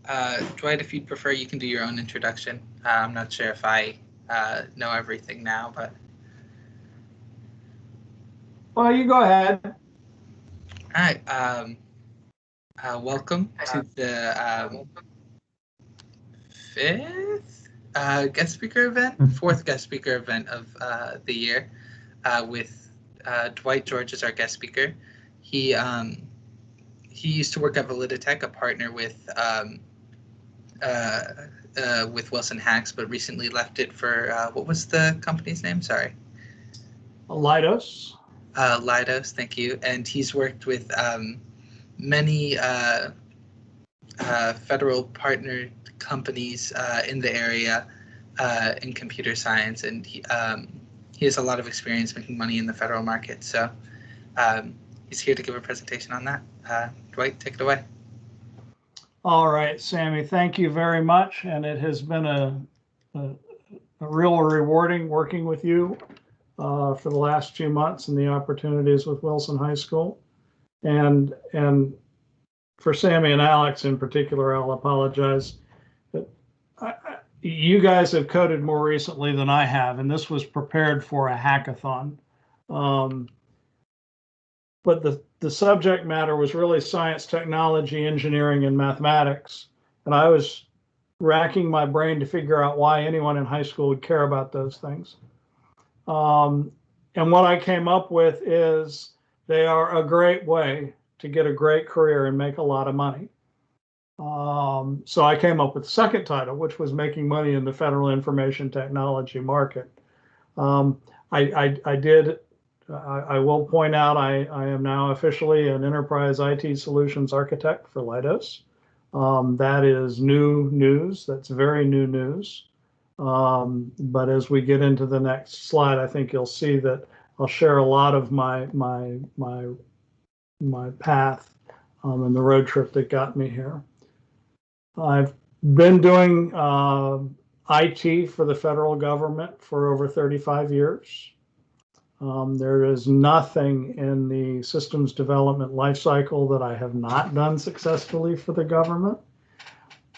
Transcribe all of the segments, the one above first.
Dwight, if you'd prefer, you can do your own introduction. I'm not sure if I know everything now, but. Well, you go ahead. All right. Welcome to the fifth guest speaker event, fourth guest speaker event of the year, with Dwight George as our guest speaker. He used to work at Validitech, a partner with Wilson Hacks, but recently left it for what was the company's name? Sorry. Leidos. Leidos, thank you. And he's worked with many federal partner companies in the area in computer science, and he has a lot of experience making money in the federal market. So he's here to give a presentation on that. Dwight, take it away. All right, Sammy, thank you very much. And it has been a real rewarding working with you for the last few months and the opportunities with Wilson High School. And for Sammy and Alex in particular, I'll apologize. But you guys have coded more recently than I have, and this was prepared for a hackathon. But the subject matter was really science, technology, engineering, and mathematics. And I was racking my brain to figure out why anyone in high school would care about those things. And what I came up with is they are a great way to get a great career and make a lot of money. So I came up with the second title, which was Making Money in the Federal Information Technology Market. I will point out I am now officially an enterprise IT solutions architect for Leidos. That is new news. That's very new news. But as we get into the next slide, I think you'll see that I'll share a lot of my path and the road trip that got me here. I've been doing IT for the federal government for over 35 years. There is nothing in the systems development lifecycle that I have not done successfully for the government.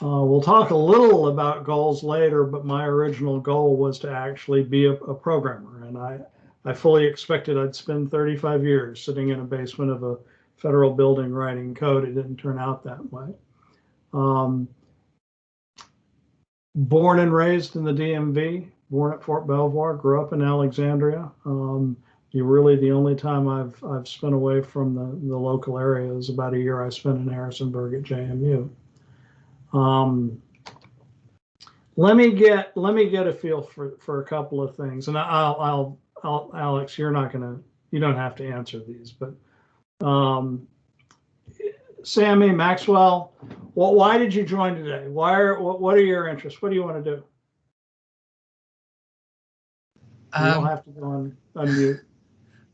We'll talk a little about goals later, but my original goal was to actually be a programmer. And I fully expected I'd spend 35 years sitting in a basement of a federal building writing code. It didn't turn out that way. Born and raised in the DMV, born at Fort Belvoir, grew up in Alexandria. You're really the only time I've spent away from the local area is about a year I spent in Harrisonburg at JMU. Let me get a feel for a couple of things, and I'll Alex, you don't have to answer these, but Sammy Maxwell, why did you join today? What are your interests? What do you want to do? You don't have to go on mute.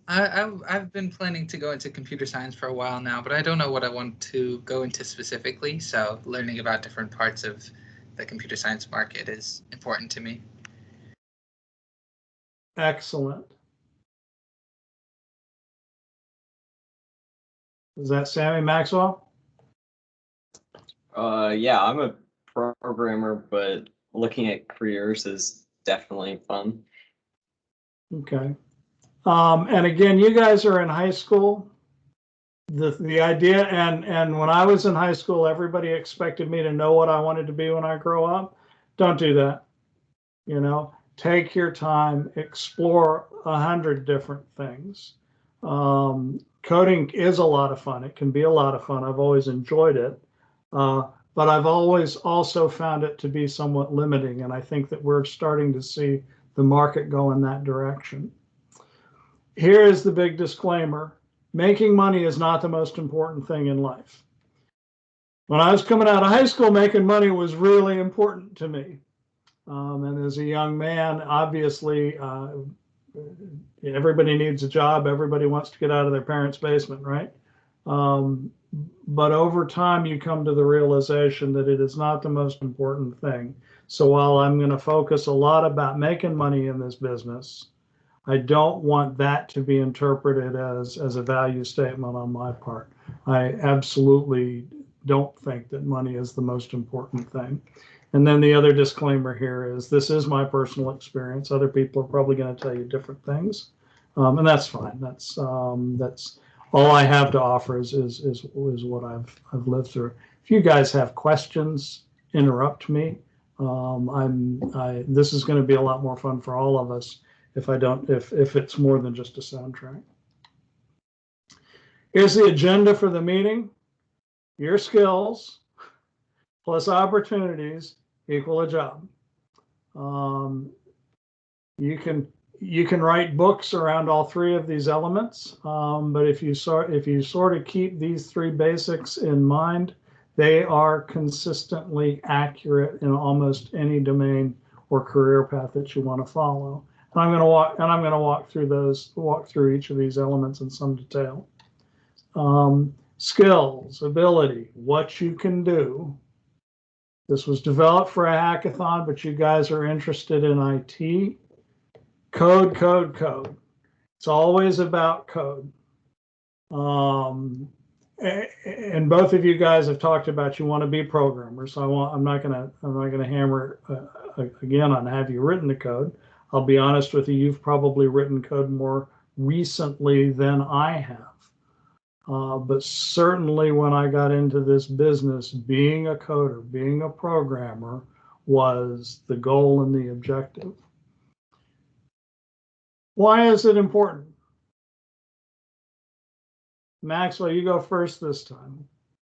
I've been planning to go into computer science for a while now, but I don't know what I want to go into specifically. So learning about different parts of the computer science market is important to me. Excellent. Is that Sammy Maxwell? Yeah, I'm a programmer, but looking at careers is definitely fun. Okay. And again, you guys are in high school. The idea, and when I was in high school, everybody expected me to know what I wanted to be when I grow up. Don't do that. You know, take your time, explore 100 different things. Coding is a lot of fun. It can be a lot of fun. I've always enjoyed it. But I've always also found it to be somewhat limiting. And I think that we're starting to see the market go in that direction. Here is the big disclaimer. Making money is not the most important thing in life. When I was coming out of high school, making money was really important to me. And as a young man, obviously, everybody needs a job. Everybody wants to get out of their parents' basement, right? But over time, you come to the realization that it is not the most important thing. So while I'm going to focus a lot about making money in this business, I don't want that to be interpreted as a value statement on my part. I absolutely don't think that money is the most important thing. And then the other disclaimer here is this is my personal experience. Other people are probably going to tell you different things, and that's fine. That's all I have to offer is what I've lived through. If you guys have questions, interrupt me. This is going to be a lot more fun for all of us if it's more than just a soundtrack. Here's the agenda for the meeting. Your skills plus opportunities equal a job. You can write books around all three of these elements, but if you sort of keep these three basics in mind, they are consistently accurate in almost any domain or career path that you want to follow. And I'm going to walk through each of these elements in some detail. Skills, ability, what you can do. This was developed for a hackathon, but you guys are interested in IT. Code, code, code. It's always about code. And both of you guys have talked about you want to be programmers. So I'm not gonna hammer again on have you written the code. I'll be honest with you, you've probably written code more recently than I have. But certainly when I got into this business, being a coder, being a programmer was the goal and the objective. Why is it important? Maxwell, you go first this time.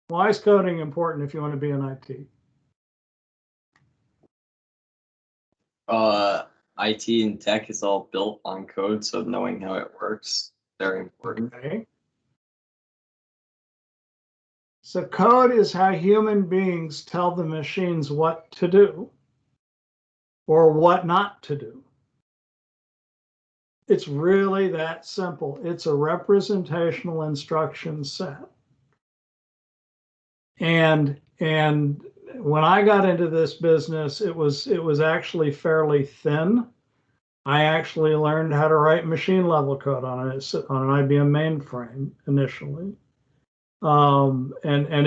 Why is coding important if you want to be in IT? IT and tech is all built on code, so knowing how it works, very important. Okay. So code is how human beings tell the machines what to do or what not to do. It's really that simple. It's a representational instruction set. And when I got into this business, it was actually fairly thin. I actually learned how to write machine level code on an IBM mainframe initially. And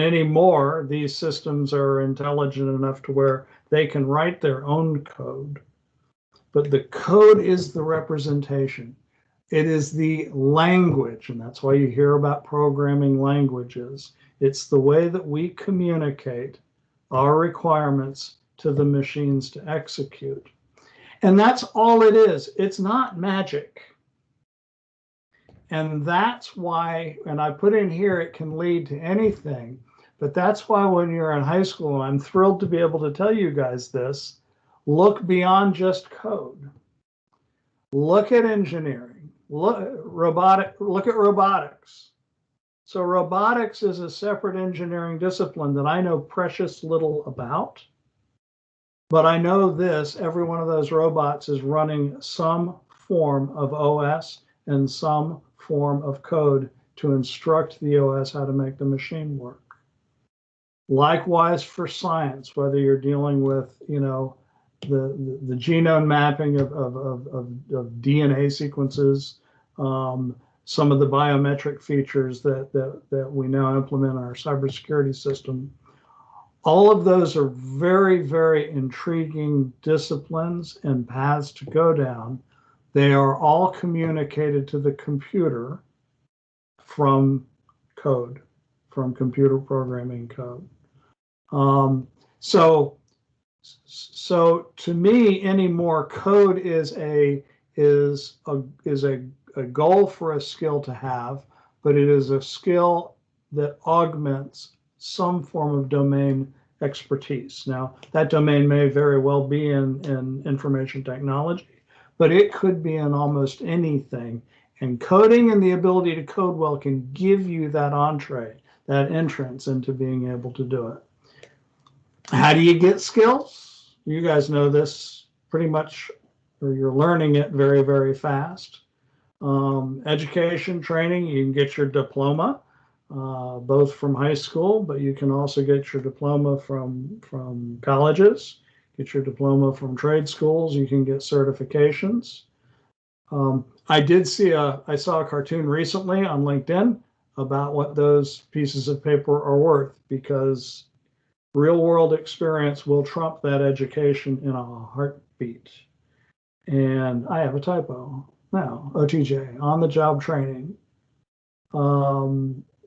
anymore, these systems are intelligent enough to where they can write their own code. But the code is the representation. It is the language, and that's why you hear about programming languages. It's the way that we communicate our requirements to the machines to execute. And that's all it is. It's not magic. And that's why, and I put in here, it can lead to anything, but that's why when you're in high school, and I'm thrilled to be able to tell you guys this, look beyond just code. Look at engineering. Look at robotics. So robotics is a separate engineering discipline that I know precious little about. But I know this, every one of those robots is running some form of OS and some form of code to instruct the OS how to make the machine work. Likewise for science, whether you're dealing with, the genome mapping of DNA sequences, some of the biometric features that we now implement in our cybersecurity system. All of those are very, very intriguing disciplines and paths to go down. They are all communicated to the computer from code, from computer programming code. So to me, anymore, code is a goal for a skill to have, but it is a skill that augments some form of domain expertise. Now, that domain may very well be in information technology, but it could be in almost anything. And coding and the ability to code well can give you that entree, that entrance into being able to do it. How do you get skills? You guys know this pretty much, or you're learning it very, very fast. Education, training, you can get your diploma, both from high school, but you can also get your diploma from colleges, get your diploma from trade schools, you can get certifications. I saw a cartoon recently on LinkedIn about what those pieces of paper are worth, because real world experience will trump that education in a heartbeat. And I have a typo now, OTJ, on the job training.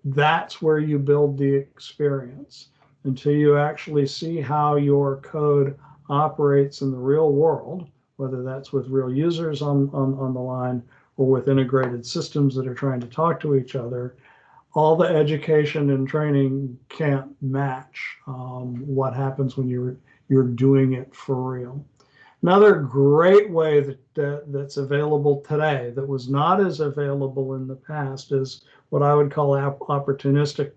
That's where you build the experience until you actually see how your code operates in the real world, whether that's with real users on the line or with integrated systems that are trying to talk to each other. All the education and training can't match what happens when you're doing it for real. Another great way that's available today that was not as available in the past is what I would call opportunistic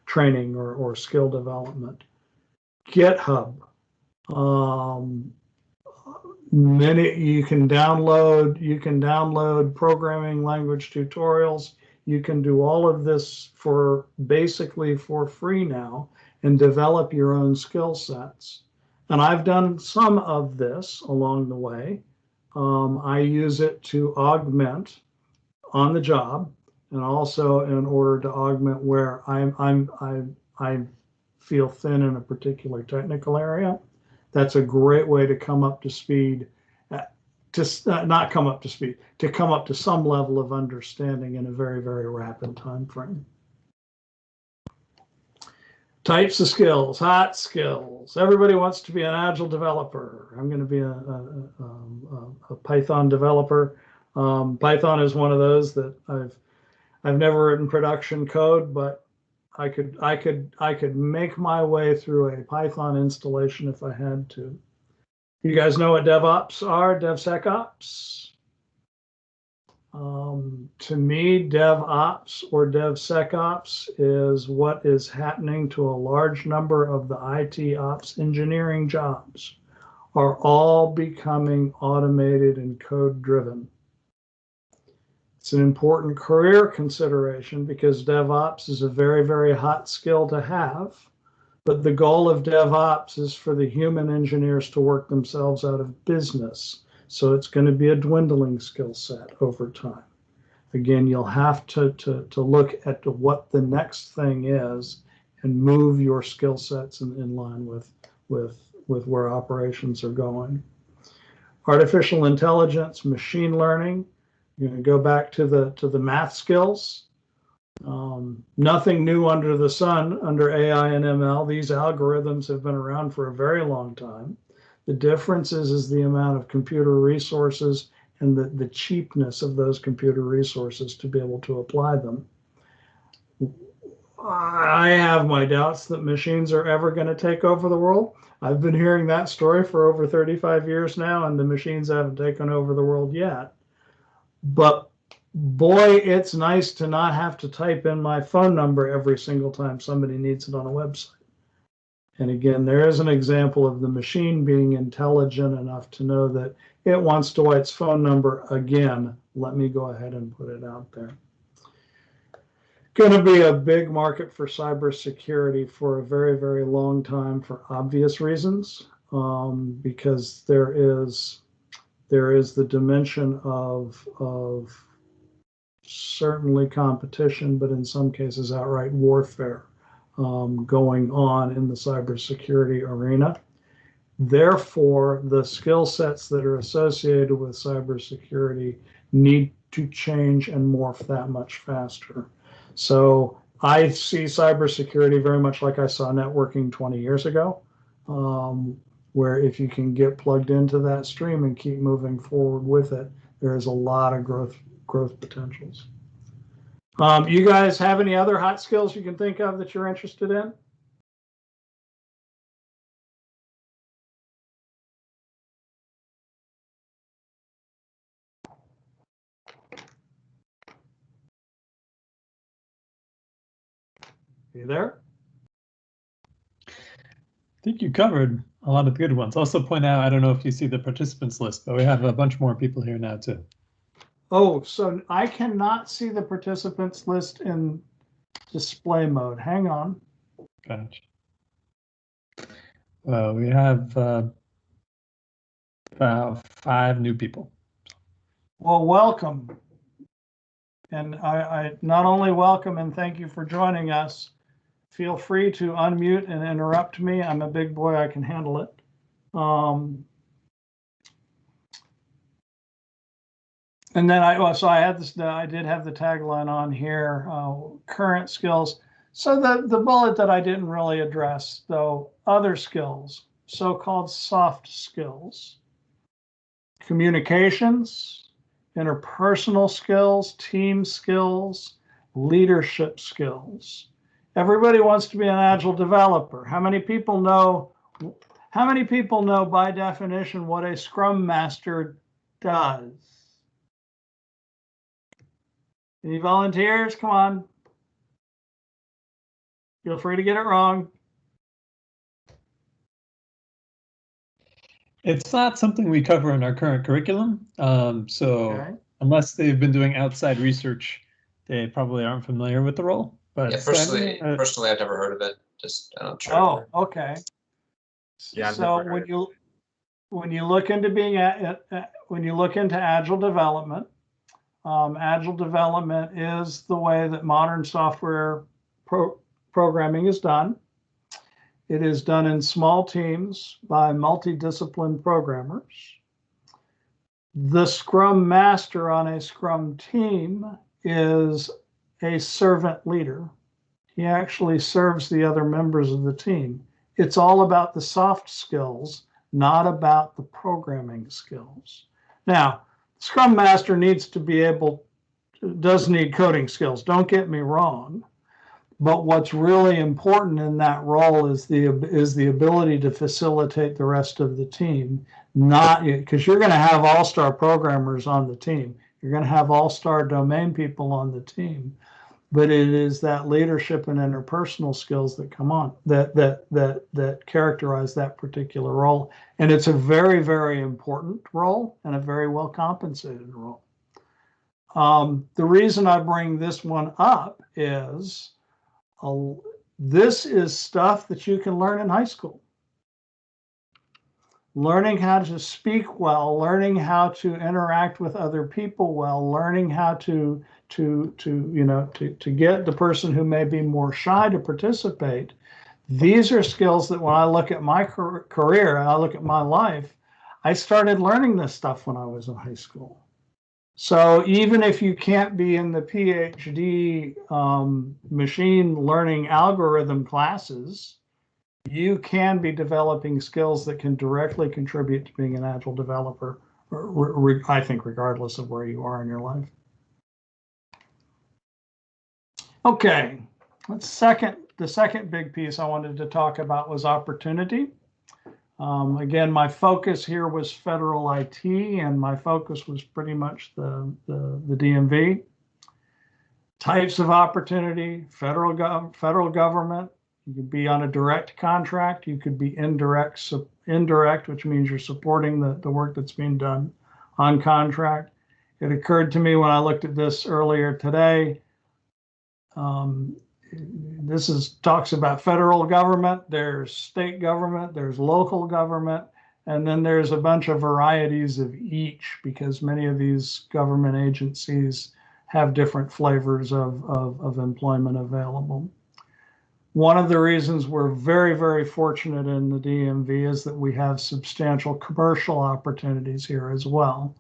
training or skill development. GitHub. You can download programming language tutorials. You can do all of this basically for free now and develop your own skill sets. And I've done some of this along the way. I use it to augment on the job, and also in order to augment where I feel thin in a particular technical area. That's a great way to come up to speed, not come up to speed, to come up to some level of understanding in a very, very rapid time frame. Types of skills, hot skills. Everybody wants to be an Agile developer. I'm going to be a Python developer. Python is one of those that I've never written production code, but I could make my way through a Python installation if I had to. You guys know what DevOps are? DevSecOps. To me, DevOps or DevSecOps is what is happening to a large number of the IT ops engineering jobs are all becoming automated and code driven. It's an important career consideration because DevOps is a very, very hot skill to have. But the goal of DevOps is for the human engineers to work themselves out of business. So it's going to be a dwindling skill set over time. Again, you'll have to look at what the next thing is and move your skill sets in line with where operations are going. Artificial intelligence, machine learning. You're going to go back to the math skills. Nothing new under the sun under AI and ML. These algorithms have been around for a very long time. The difference is the amount of computer resources and the cheapness of those computer resources to be able to apply them. I have my doubts that machines are ever going to take over the world. I've been hearing that story for over 35 years now, and the machines haven't taken over the world yet. But boy, it's nice to not have to type in my phone number every single time somebody needs it on a website. And again, there is an example of the machine being intelligent enough to know that it wants Dwight's phone number again. Let me go ahead and put it out there. Going to be a big market for cybersecurity for a very, very long time for obvious reasons, because there is the dimension of certainly competition, but in some cases outright warfare going on in the cybersecurity arena. Therefore, the skill sets that are associated with cybersecurity need to change and morph that much faster. So I see cybersecurity very much like I saw networking 20 years ago, where if you can get plugged into that stream and keep moving forward with it, there's a lot of growth potentials. You guys have any other hot skills you can think of that you're interested in? You there? I think you covered a lot of the good ones. Also point out, I don't know if you see the participants list, but we have a bunch more people here now too. Oh, so I cannot see the participants list in display mode. Hang on. Gotcha. We have about 5 new people. Well, welcome. And I not only welcome and thank you for joining us, feel free to unmute and interrupt me. I'm a big boy, I can handle it. And then I had this, I did have the tagline on here, current skills. So the bullet that I didn't really address, though, other skills, so-called soft skills, communications, interpersonal skills, team skills, leadership skills. Everybody wants to be an agile developer. How many people know by definition what a Scrum Master does? Any volunteers? Come on. Feel free to get it wrong. It's not something we cover in our current curriculum. Okay. Unless they've been doing outside research, they probably aren't familiar with the role. But Yeah, personally, I've never heard of it. Just I'm not sure. Oh, okay. Yeah, I've So never heard. when you look into agile development is the way that modern software programming is done. It is done in small teams by multidisciplined programmers. The Scrum Master on a Scrum team is a servant leader. He actually serves the other members of the team. It's all about the soft skills, not about the programming skills. Now, Scrum Master does need coding skills, don't get me wrong. But what's really important in that role is the ability to facilitate the rest of the team, not because you're going to have all-star programmers on the team. You're going to have all-star domain people on the team, but it is that leadership and interpersonal skills that come on that characterize that particular role. And it's a very, very important role and a very well compensated role. The reason I bring this one up is this is stuff that you can learn in high school. Learning how to speak well, learning how to interact with other people well, learning how to get the person who may be more shy to participate. These are skills that when I look at my career and I look at my life, I started learning this stuff when I was in high school. So even if you can't be in the PhD machine learning algorithm classes, you can be developing skills that can directly contribute to being an agile developer, I think regardless of where you are in your life. Okay, the second big piece I wanted to talk about was opportunity. Again, my focus here was federal IT, and my focus was pretty much the DMV. Types of opportunity: federal government. You could be on a direct contract. You could be indirect, which means you're supporting the work that's being done on contract. It occurred to me when I looked at this earlier today. Talks about federal government, there's state government, there's local government, and then there's a bunch of varieties of each because many of these government agencies have different flavors of employment available. One of the reasons we're very, very fortunate in the DMV is that we have substantial commercial opportunities here as well.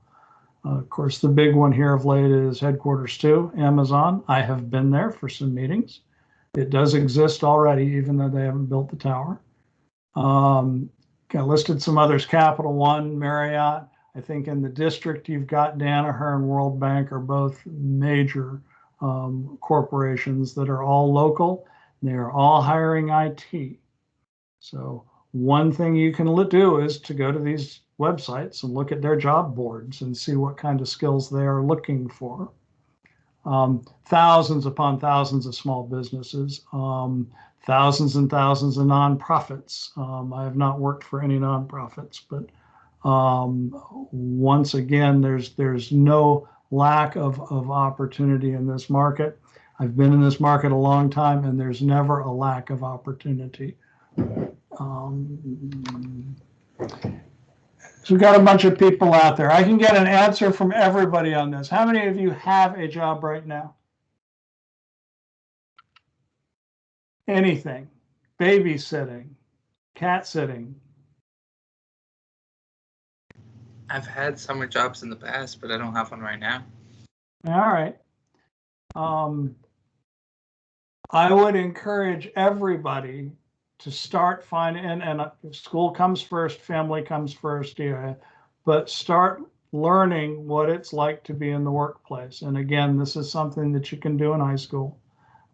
Of course, the big one here of late is headquarters 2, Amazon. I have been there for some meetings. It does exist already, even though they haven't built the tower. I listed some others: Capital One, Marriott. I think in the district, you've got Danaher and World Bank are both major corporations that are all local. They are all hiring IT. So one thing you can do is to go to these websites and look at their job boards and see what kind of skills they are looking for. Thousands upon thousands of small businesses, thousands and thousands of nonprofits. I have not worked for any nonprofits, but once again, there's no lack of opportunity in this market. I've been in this market a long time, and there's never a lack of opportunity. So we've got a bunch of people out there. I can get an answer from everybody on this. How many of you have a job right now? Anything, babysitting, cat sitting. I've had summer jobs in the past, but I don't have one right now. All right. I would encourage everybody to start finding, and school comes first, family comes first, yeah, but start learning what it's like to be in the workplace. And again, this is something that you can do in high school.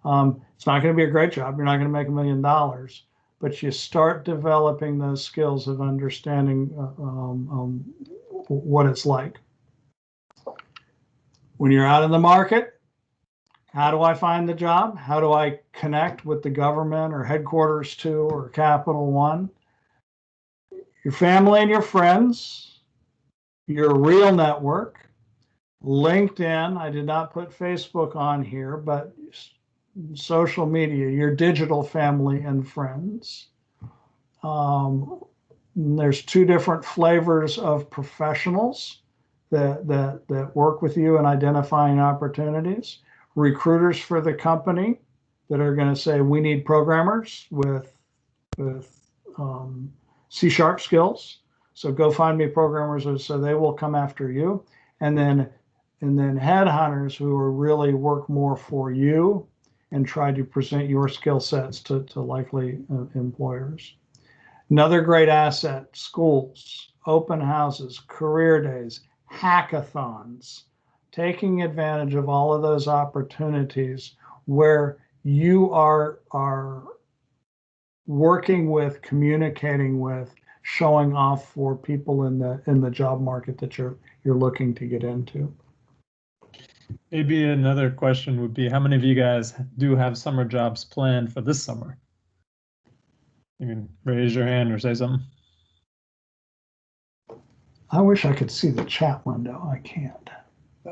It's not going to be a great job. You're not going to make $1 million, but you start developing those skills of understanding what it's like. When you're out in the market, how do I find the job? How do I connect with the government or headquarters 2 or Capital One? Your family and your friends, your real network, LinkedIn. I did not put Facebook on here, but social media, your digital family and friends. There's 2 different flavors of professionals that work with you in identifying opportunities. Recruiters for the company that are going to say, we need programmers with C# skills. So go find me programmers, so they will come after you. And then headhunters who will really work more for you and try to present your skill sets to likely employers. Another great asset, schools, open houses, career days, hackathons, taking advantage of all of those opportunities where you are working with, communicating with, showing off for people in the job market that you're looking to get into. Maybe another question would be, how many of you guys do have summer jobs planned for this summer? You can raise your hand or say something. I wish I could see the chat window. I can't.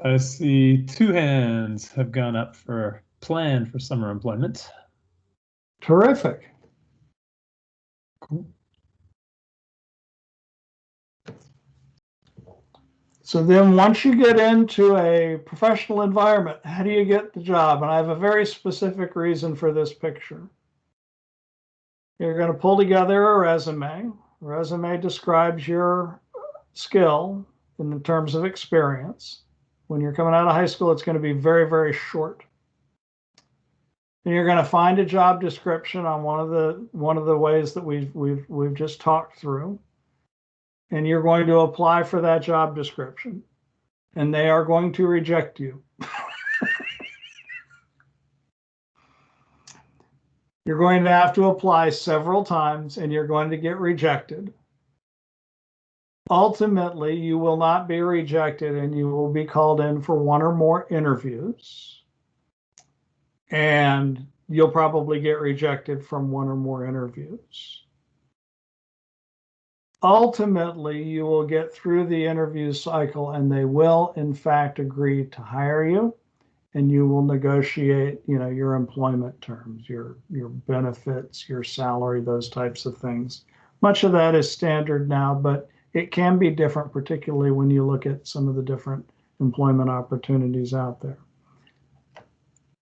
I see 2 hands have gone up for plan for summer employment. Terrific. Cool. So then once you get into a professional environment, how do you get the job? And I have a very specific reason for this picture. You're going to pull together a resume. A resume describes your skill in terms of experience. When you're coming out of high school, it's going to be very, very short. And you're going to find a job description on one of the ways that we've just talked through. And you're going to apply for that job description. And they are going to reject you. You're going to have to apply several times and you're going to get rejected. Ultimately, you will not be rejected and you will be called in for 1 or more interviews. And you'll probably get rejected from 1 or more interviews. Ultimately, you will get through the interview cycle and they will, in fact, agree to hire you. And you will negotiate, your employment terms, your benefits, your salary, those types of things. Much of that is standard now, but it can be different, particularly when you look at some of the different employment opportunities out there.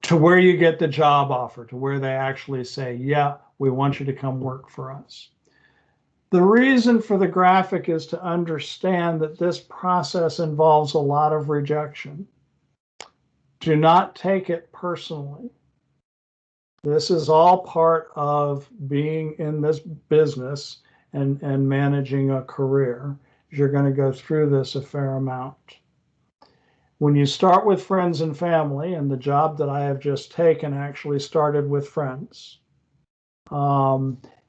To where you get the job offer, to where they actually say, yeah, we want you to come work for us. The reason for the graphic is to understand that this process involves a lot of rejection. Do not take it personally. This is all part of being in this business and managing a career. You're going to go through this a fair amount. When you start with friends and family, and the job that I have just taken actually started with friends,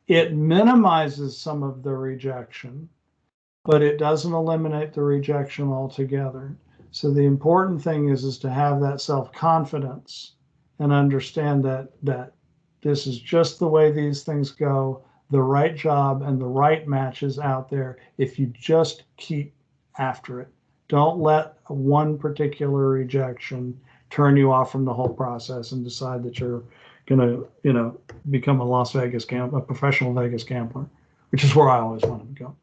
it minimizes some of the rejection, but it doesn't eliminate the rejection altogether. So the important thing is to have that self-confidence and understand that this is just the way these things go. The right job and the right match is out there if you just keep after it. Don't let one particular rejection turn you off from the whole process and decide that you're going to, become a professional Vegas gambler, which is where I always wanted to go.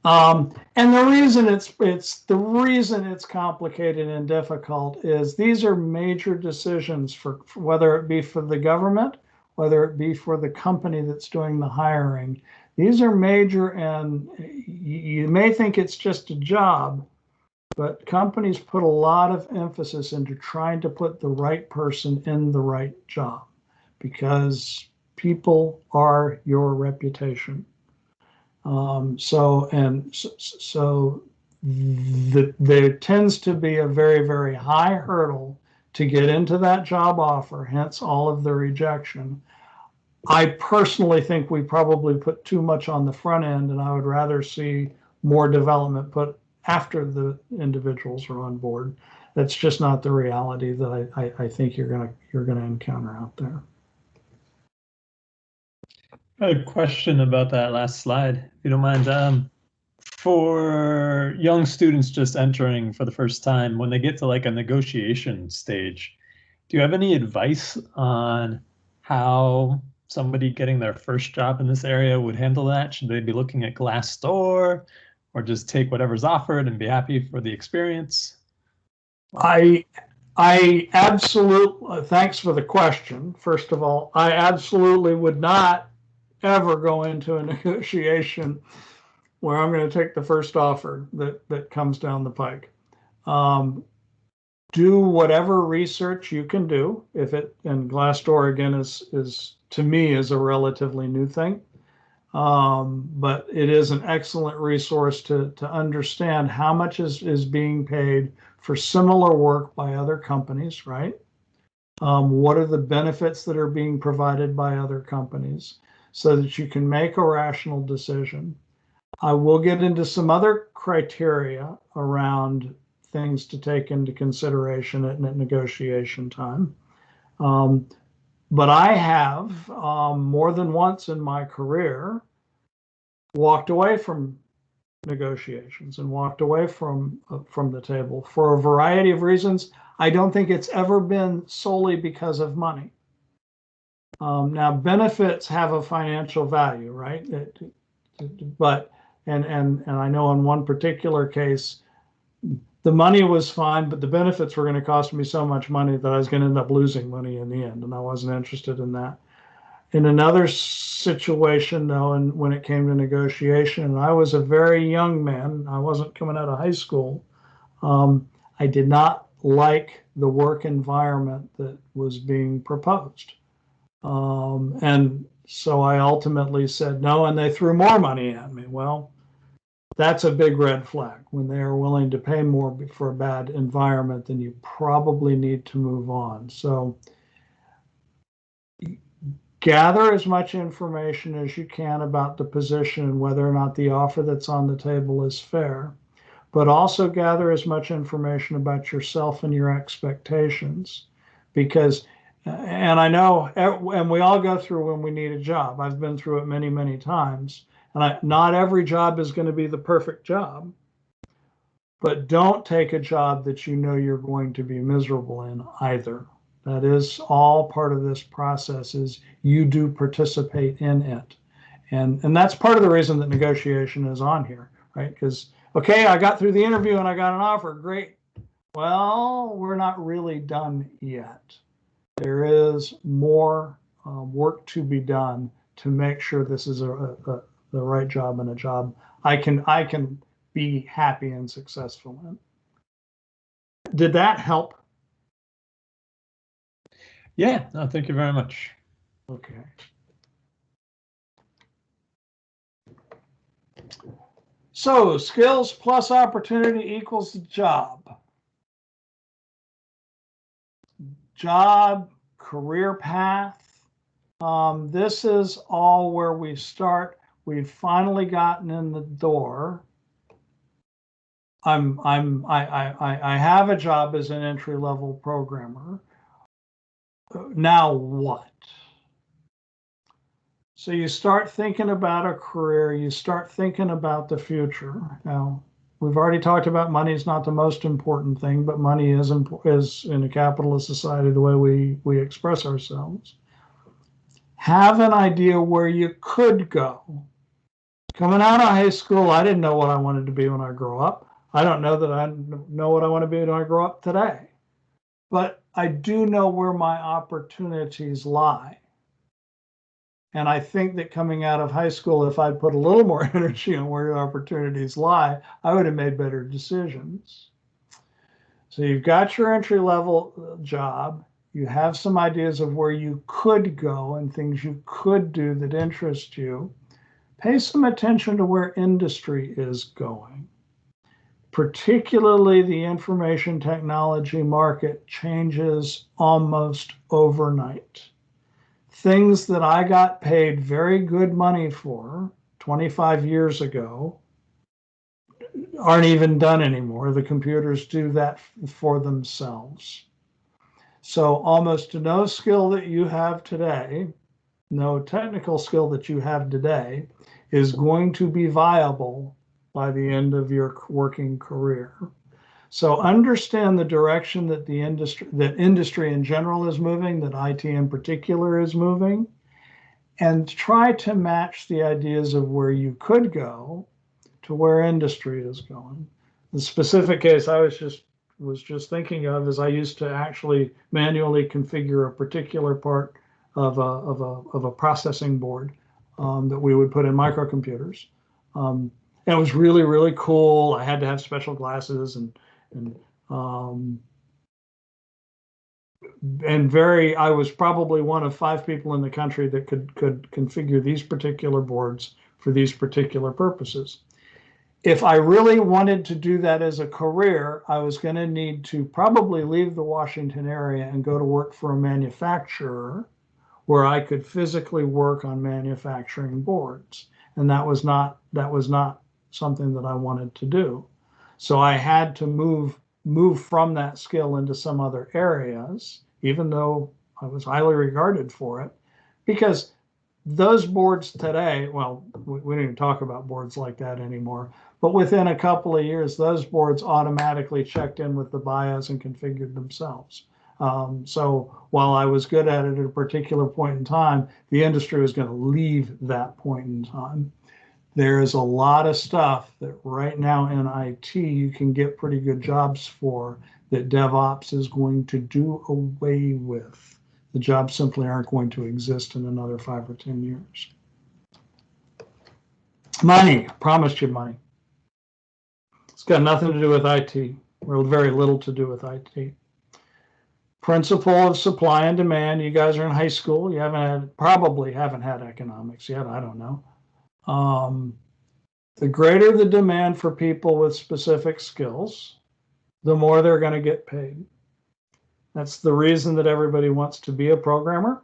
And the reason it's complicated and difficult is these are major decisions for whether it be for the government, whether it be for the company that's doing the hiring. These are major, and you may think it's just a job, but companies put a lot of emphasis into trying to put the right person in the right job because people are your reputation. So there tends to be a very, very high hurdle to get into that job offer, hence all of the rejection. I personally think we probably put too much on the front end, and I would rather see more development put after the individuals are on board. That's just not the reality that I think you're gonna encounter out there. A question about that last slide, if you don't mind. For young students just entering for the first time, when they get to like a negotiation stage, do you have any advice on how somebody getting their first job in this area would handle that? Should they be looking at Glassdoor or just take whatever's offered and be happy for the experience? I absolutely, thanks for the question. First of all, I absolutely would not ever go into a negotiation where I'm going to take the first offer that comes down the pike. Do whatever research you can do. And Glassdoor again is to me is a relatively new thing, but it is an excellent resource to understand how much is being paid for similar work by other companies, right? What are the benefits that are being provided by other companies so that you can make a rational decision. I will get into some other criteria around things to take into consideration at negotiation time. But I have more than once in my career walked away from negotiations and walked away from the table for a variety of reasons. I don't think it's ever been solely because of money. Now, benefits have a financial value, right? But and I know in one particular case, the money was fine, but the benefits were going to cost me so much money that I was going to end up losing money in the end, and I wasn't interested in that. In another situation, though, and when it came to negotiation, and I was a very young man, I wasn't coming out of high school, I did not like the work environment that was being proposed. And so I ultimately said no, and they threw more money at me. Well, that's a big red flag. When they are willing to pay more for a bad environment, then you probably need to move on. So gather as much information as you can about the position and whether or not the offer that's on the table is fair, but also gather as much information about yourself and your expectations. Because, and I know, and we all go through when we need a job. I've been through it many, many times. And not every job is going to be the perfect job, but don't take a job that you know you're going to be miserable in either. That is all part of this process, is you do participate in it. And that's part of the reason that negotiation is on here, right? Because, okay, I got through the interview and I got an offer, great. Well, we're not really done yet. There is more work to be done to make sure this is the right job and a job I can be happy and successful in. Did that help? Yeah, no, thank you very much. Okay. So skills plus opportunity equals job. Job, career path. This is all where we start. We've finally gotten in the door. I have a job as an entry-level programmer. Now what? So you start thinking about a career, you start thinking about the future. Now, we've already talked about money is not the most important thing, but money is in a capitalist society the way we express ourselves. Have an idea where you could go. Coming out of high school, I didn't know what I wanted to be when I grow up. I don't know that I know what I want to be when I grow up today. But I do know where my opportunities lie. And I think that coming out of high school, if I'd put a little more energy on where the opportunities lie, I would have made better decisions. So you've got your entry-level job. You have some ideas of where you could go and things you could do that interest you. Pay some attention to where industry is going. Particularly the information technology market changes almost overnight. Things that I got paid very good money for 25 years ago aren't even done anymore. The computers do that for themselves. So almost no skill that you have today, no technical skill that you have today, is going to be viable by the end of your working career. So understand the direction that the industry in general is moving, that IT in particular is moving, and try to match the ideas of where you could go to where industry is going. The specific case I was just thinking of is I used to actually manually configure a particular part of a processing board that we would put in microcomputers. And it was really, really cool. I had to have special glasses and I was probably one of 5 people in the country that could configure these particular boards for these particular purposes. If I really wanted to do that as a career, I was going to need to probably leave the Washington area and go to work for a manufacturer where I could physically work on manufacturing boards. And that was not something that I wanted to do. So I had to move from that skill into some other areas, even though I was highly regarded for it, because those boards today, well, we don't even talk about boards like that anymore, but within a couple of years, those boards automatically checked in with the BIOS and configured themselves. So while I was good at it at a particular point in time, the industry was going to leave that point in time. There is a lot of stuff that right now in IT you can get pretty good jobs for that DevOps is going to do away with. The jobs simply aren't going to exist in another 5 or 10 years. Money, I promised you money. It's got nothing to do with IT, or very little to do with IT. Principle of supply and demand. You guys are in high school. You probably haven't had economics yet. I don't know. The greater the demand for people with specific skills, the more they're going to get paid. That's the reason that everybody wants to be a programmer.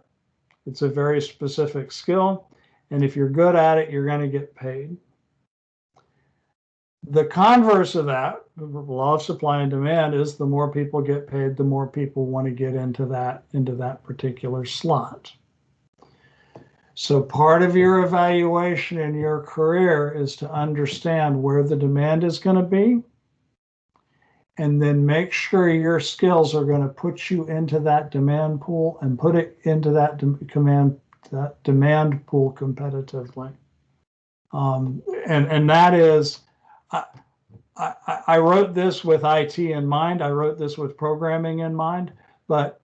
It's a very specific skill, and if you're good at it, you're going to get paid. The converse of that, the law of supply and demand, is the more people get paid, the more people want to get into that particular slot. So part of your evaluation in your career is to understand where the demand is going to be, and then make sure your skills are going to put you into that demand pool and put it into that demand pool competitively. And that is, I wrote this with IT in mind. I wrote this with programming in mind, but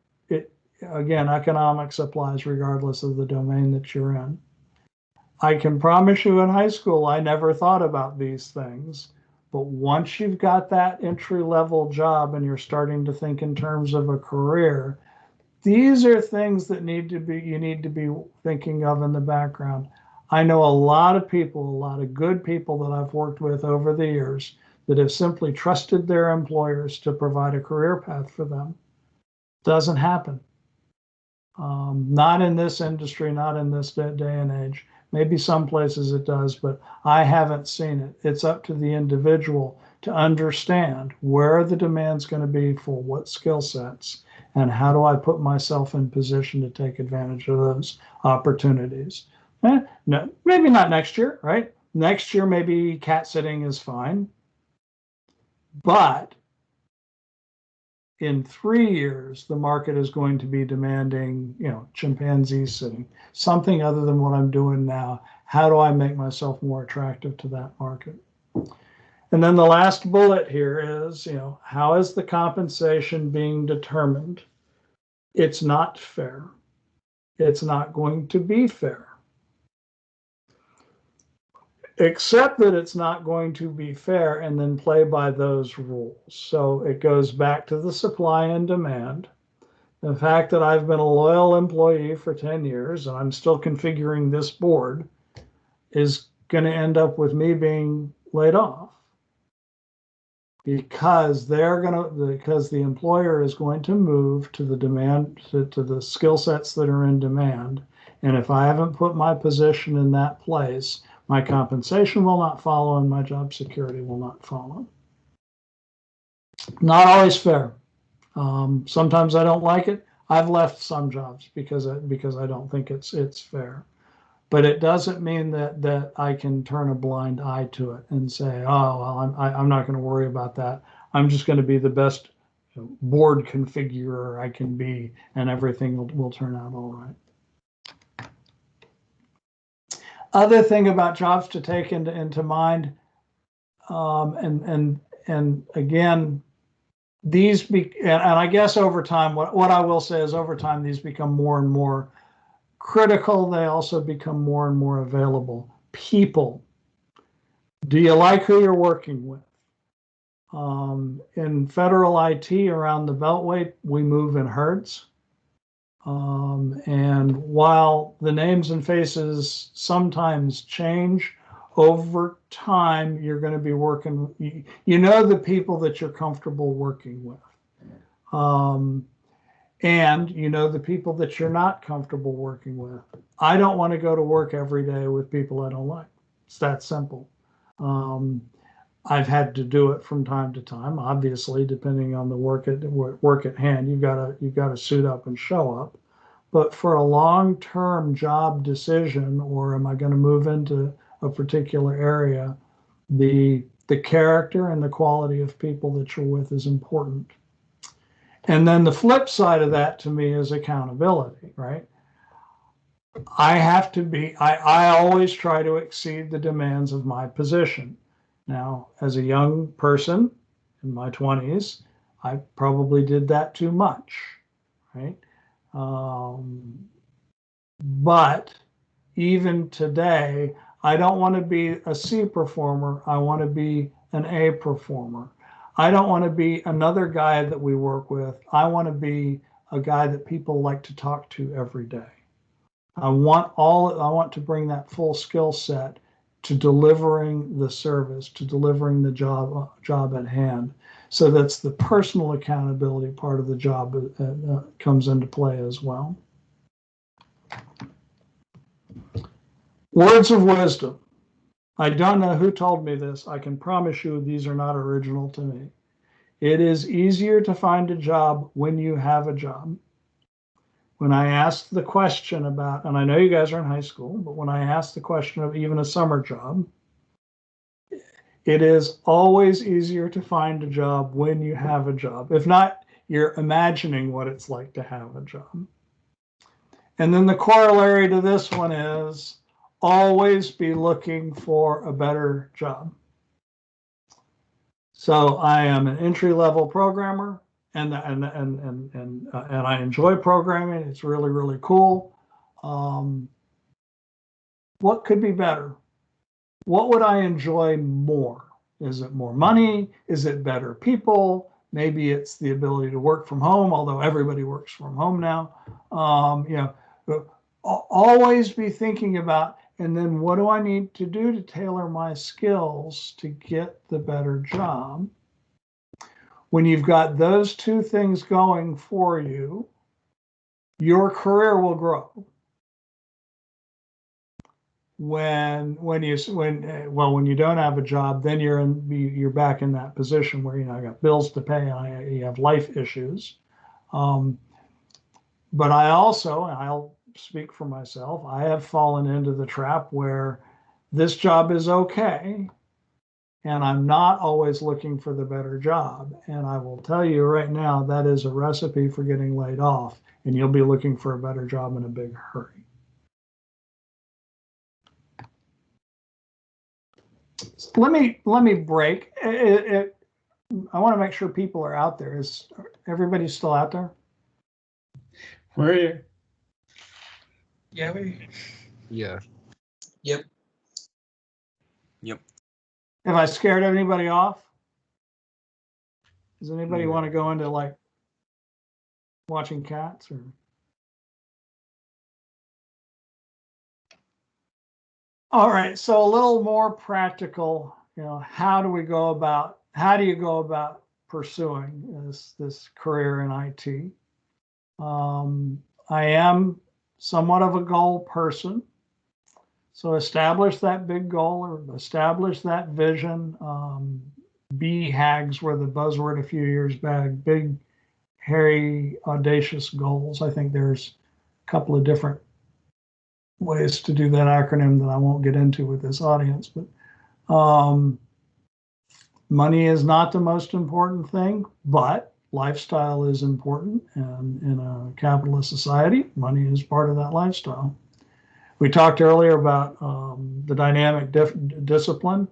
again, economics applies regardless of the domain that you're in. I can promise you in high school, I never thought about these things. But once you've got that entry-level job and you're starting to think in terms of a career, these are things that you need to be thinking of in the background. I know a lot of people, a lot of good people that I've worked with over the years that have simply trusted their employers to provide a career path for them. Doesn't happen. Not in this industry, not in this day and age. Maybe some places it does, but I haven't seen it. It's up to the individual to understand where the demand's going to be for what skill sets, and how do I put myself in position to take advantage of those opportunities. No, maybe not next year, right? Next year, maybe cat sitting is fine. But in 3 years, the market is going to be demanding, chimpanzees sitting, something other than what I'm doing now. how do I make myself more attractive to that market? And then the last bullet here is, how is the compensation being determined? It's not fair. It's not going to be fair. Accept that it's not going to be fair and then play by those rules. So it goes back to the supply and demand. The fact that I've been a loyal employee for 10 years and I'm still configuring this board is going to end up with me being laid off because the employer is going to move to the demand, to the skill sets that are in demand. And if I haven't put my position in that place, my compensation will not follow and my job security will not follow. Not always fair. Sometimes I don't like it. I've left some jobs because I don't think it's fair. But it doesn't mean that I can turn a blind eye to it and say, oh, well, I'm not going to worry about that. I'm just going to be the best board configurer I can be, and everything will turn out all right. Other thing about jobs to take into mind, and again, and I guess over time, what I will say is over time, these become more and more critical. They also become more and more available. People. Do you like who you're working with? In federal IT around the Beltway, we move in herds. And while the names and faces sometimes change, over time, you're going to be working, the people that you're comfortable working with. And the people that you're not comfortable working with. I don't want to go to work every day with people I don't like. It's that simple. I've had to do it from time to time, obviously, depending on the work at hand. You've got to suit up and show up. But for a long-term job decision, or am I going to move into a particular area, the character and the quality of people that you're with is important. And then the flip side of that to me is accountability, right? I always try to exceed the demands of my position. Now, as a young person in my 20s, I probably did that too much, right? But even today, I don't want to be a C performer. I want to be an A performer. I don't want to be another guy that we work with. I want to be a guy that people like to talk to every day. I want to bring that full skill set to delivering the service, to delivering the job at hand. So that's the personal accountability part of the job comes into play as well. Words of wisdom. I don't know who told me this. I can promise you these are not original to me. It is easier to find a job when you have a job. When I asked the question about, and I know you guys are in high school, but when I asked the question of even a summer job, it is always easier to find a job when you have a job. If not, you're imagining what it's like to have a job. And then the corollary to this one is always be looking for a better job. So I am an entry-level programmer, and I enjoy programming. It's really, really cool. What could be better? What would I enjoy more? Is it more money? Is it better people? Maybe it's the ability to work from home, although everybody works from home now. Always be thinking about, and then what do I need to do to tailor my skills to get the better job? When you've got those two things going for you, your career will grow. When you don't have a job, then you're back in that position where I got bills to pay and you have life issues. But I'll speak for myself, I have fallen into the trap where this job is okay, and I'm not always looking for the better job. And I will tell you right now, that is a recipe for getting laid off, and you'll be looking for a better job in a big hurry. Let me break. I want to make sure people are out there. Is everybody still out there? Where are you? Yeah, Yeah. Yep. Have I scared anybody off? Does anybody No. want to go into like watching cats or? All right, so a little more practical, how do you go about pursuing this career in IT? I am somewhat of a goal person. So establish that big goal or establish that vision. BHAGs were the buzzword a few years back, big, hairy, audacious goals. I think there's a couple of different ways to do that acronym that I won't get into with this audience, but money is not the most important thing, but lifestyle is important. And in a capitalist society, money is part of that lifestyle. We talked earlier about the dynamic discipline.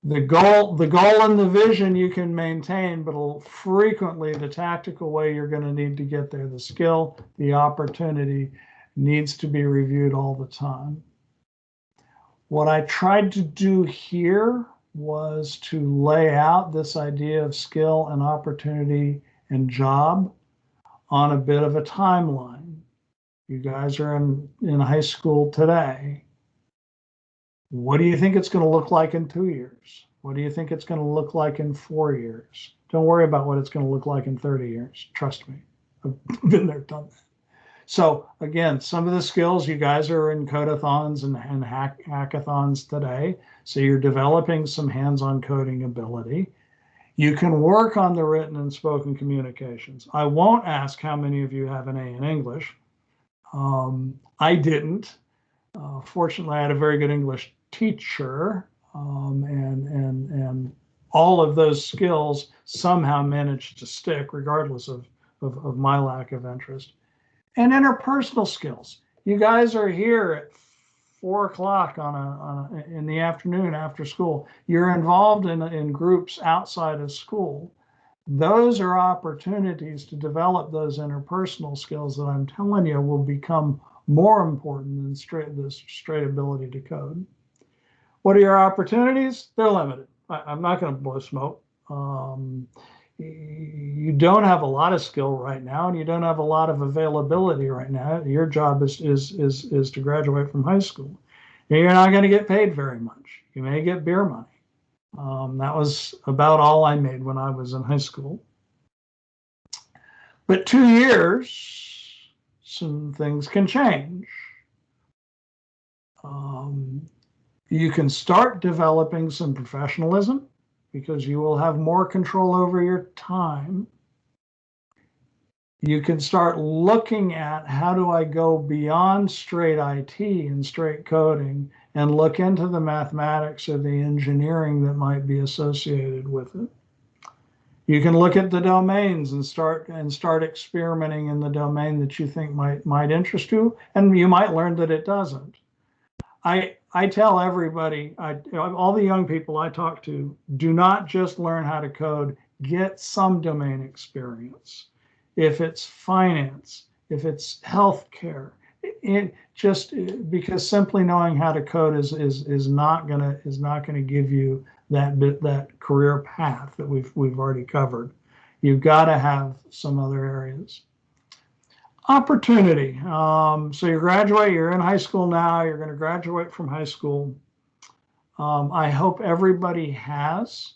The goal and the vision you can maintain, but frequently the tactical way you're going to need to get there, the skill, the opportunity needs to be reviewed all the time. What I tried to do here was to lay out this idea of skill and opportunity and job on a bit of a timeline. You guys are in high school today. What do you think it's going to look like in 2 years? What do you think it's going to look like in 4 years? Don't worry about what it's going to look like in 30 years. Trust me, I've been there, done that. So again, some of the skills, you guys are in codathons and hackathons today. So you're developing some hands-on coding ability. You can work on the written and spoken communications. I won't ask how many of you have an A in English. I didn't. Fortunately, I had a very good English teacher, and all of those skills somehow managed to stick, regardless of my lack of interest. And interpersonal skills. You guys are here at 4 o'clock in the afternoon after school. You're involved in groups outside of school. Those are opportunities to develop those interpersonal skills that I'm telling you will become more important than straight ability to code. What are your opportunities? They're limited. I'm not going to blow smoke. You don't have a lot of skill right now, and you don't have a lot of availability right now. Your job is to graduate from high school. And you're not going to get paid very much. You may get beer money. That was about all I made when I was in high school. But 2 years, some things can change. You can start developing some professionalism because you will have more control over your time. You can start looking at how do I go beyond straight IT and straight coding and look into the mathematics or the engineering that might be associated with it. You can look at the domains and start experimenting in the domain that you think might interest you, and you might learn that it doesn't. I tell everybody, all the young people I talk to, do not just learn how to code, get some domain experience. If it's finance, if it's healthcare, just because simply knowing how to code is not gonna give you that career path that we've already covered. You've got to have some other areas. Opportunity. So you graduate, you're in high school now, you're going to graduate from high school. I hope everybody has,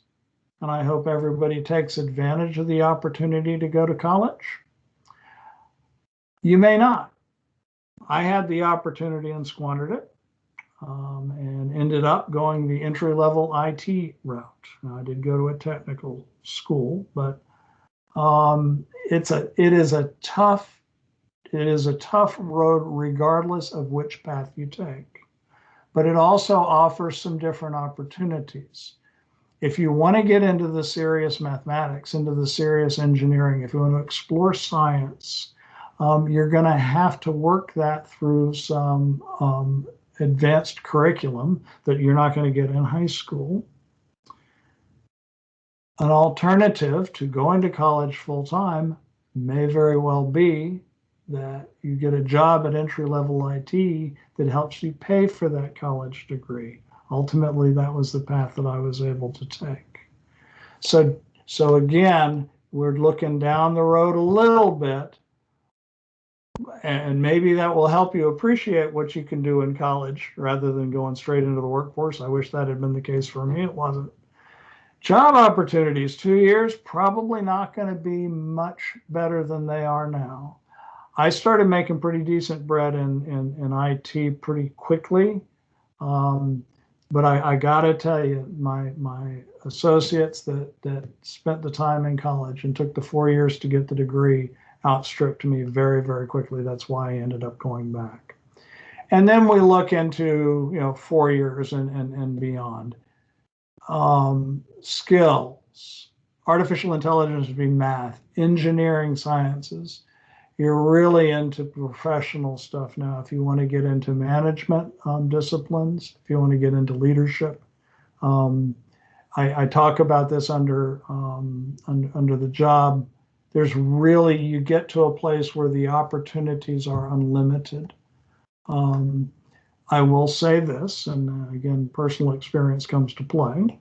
and I hope everybody takes advantage of the opportunity to go to college. You may not. I had the opportunity and squandered it, and ended up going the entry-level IT route. Now, I did go to a technical school, but it is a tough road regardless of which path you take. But it also offers some different opportunities. If you want to get into the serious mathematics, into the serious engineering, if you want to explore science, you're going to have to work that through some advanced curriculum that you're not going to get in high school. An alternative to going to college full-time may very well be that you get a job at entry-level IT that helps you pay for that college degree. Ultimately, that was the path that I was able to take. So again, we're looking down the road a little bit, and maybe that will help you appreciate what you can do in college rather than going straight into the workforce. I wish that had been the case for me. It wasn't. Job opportunities, 2 years, probably not going to be much better than they are now. I started making pretty decent bread in IT pretty quickly. But I got to tell you, my associates that spent the time in college and took the 4 years to get the degree outstripped me very, very quickly. That's why I ended up going back. And then we look into 4 years and beyond. Skills, artificial intelligence would be math, engineering sciences. You're really into professional stuff now. If you want to get into management disciplines, if you want to get into leadership, I talk about this under the job. There's really, you get to a place where the opportunities are unlimited. I will say this, and again, personal experience comes to play.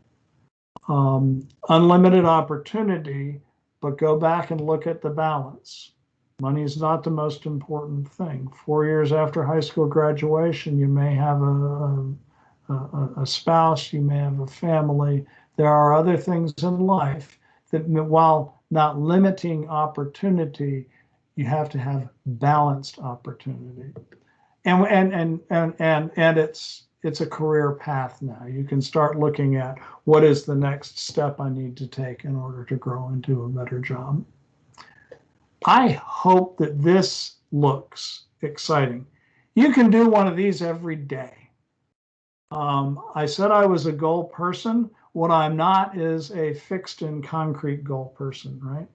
Unlimited opportunity, but go back and look at the balance. Money is not the most important thing. 4 years after high school graduation, you may have a spouse, you may have a family. There are other things in life that, while not limiting opportunity, you have to have balanced opportunity. And it's a career path now. You can start looking at what is the next step I need to take in order to grow into a better job. I hope that this looks exciting. You can do one of these every day. I said I was a goal person. What I'm not is a fixed and concrete goal person, right?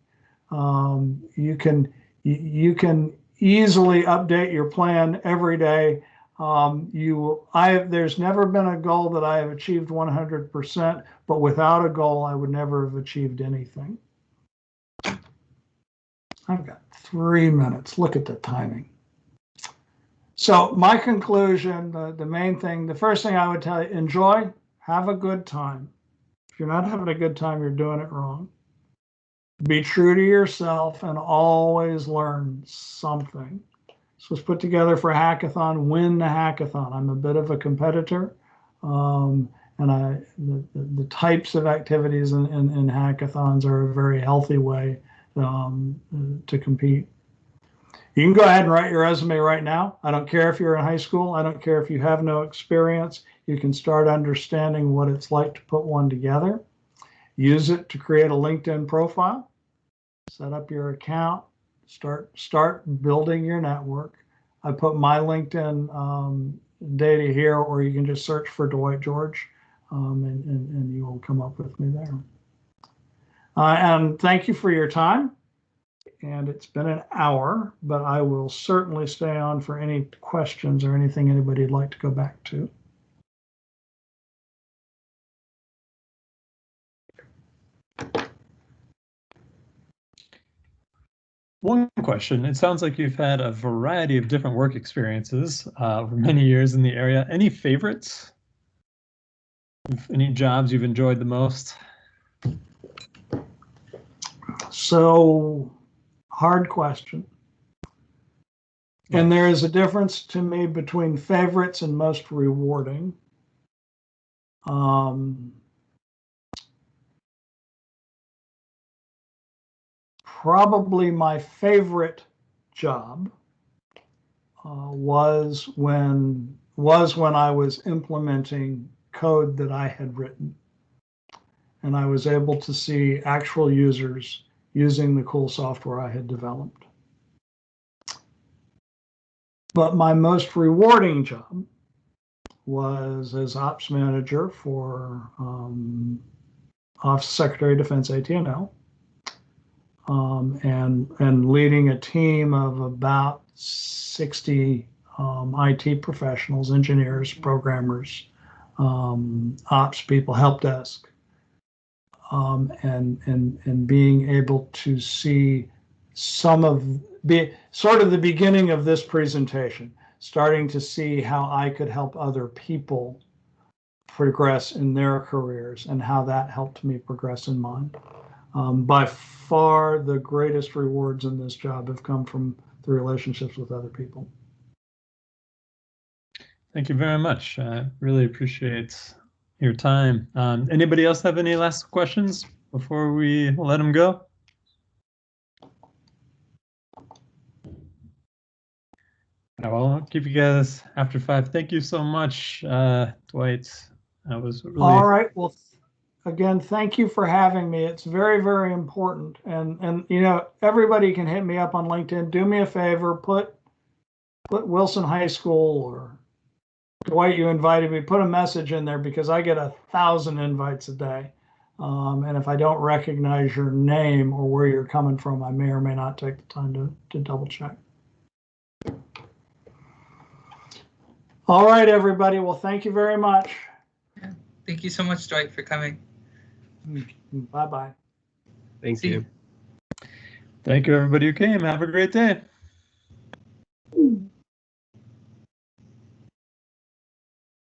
You can easily update your plan every day. There's never been a goal that I have achieved 100%, but without a goal, I would never have achieved anything. I've got 3 minutes. Look at the timing. So my conclusion, the main thing, the first thing I would tell you, enjoy, have a good time. If you're not having a good time, you're doing it wrong. Be true to yourself and always learn something. This was put together for a hackathon. Win the hackathon. I'm a bit of a competitor, and the types of activities in hackathons are a very healthy way to compete. You can go ahead and write your resume right now. I don't care if you're in high school. I don't care if you have no experience. You can start understanding what it's like to put one together. Use it to create a LinkedIn profile. Set up your account. Start building your network. I put my LinkedIn data here, or you can just search for Dwight George, and you will come up with me there. And thank you for your time. And it's been an hour, but I will certainly stay on for any questions or anything anybody'd like to go back to. One question. It sounds like you've had a variety of different work experiences over many years in the area. Any favorites? Any jobs you've enjoyed the most? So, hard question. And there is a difference to me between favorites and most rewarding. Probably my favorite job was when I was implementing code that I had written, and I was able to see actual users using the cool software I had developed. But my most rewarding job was as ops manager for Office Secretary of Defense AT&L, and leading a team of about 60 IT professionals, engineers, programmers, ops people, help desk, and being able to see some of sort of the beginning of this presentation, starting to see how I could help other people progress in their careers and how that helped me progress in mine. By far, the greatest rewards in this job have come from the relationships with other people. Thank you very much. I really appreciate your time. Anybody else have any last questions before we let them go? I won't keep you guys after 5. Thank you so much, Dwight. That was really all right. Well, again, thank you for having me. It's very, very important. And you know, everybody can hit me up on LinkedIn. Do me a favor, put Wilson High School or Dwight, you invited me, put a message in there because I get 1,000 invites a day. And if I don't recognize your name or where you're coming from, I may or may not take the time to double check. All right, everybody. Well, thank you very much. Yeah. Thank you so much, Dwight, for coming. Bye-bye. Thank you. Thank you, everybody who came. Have a great day.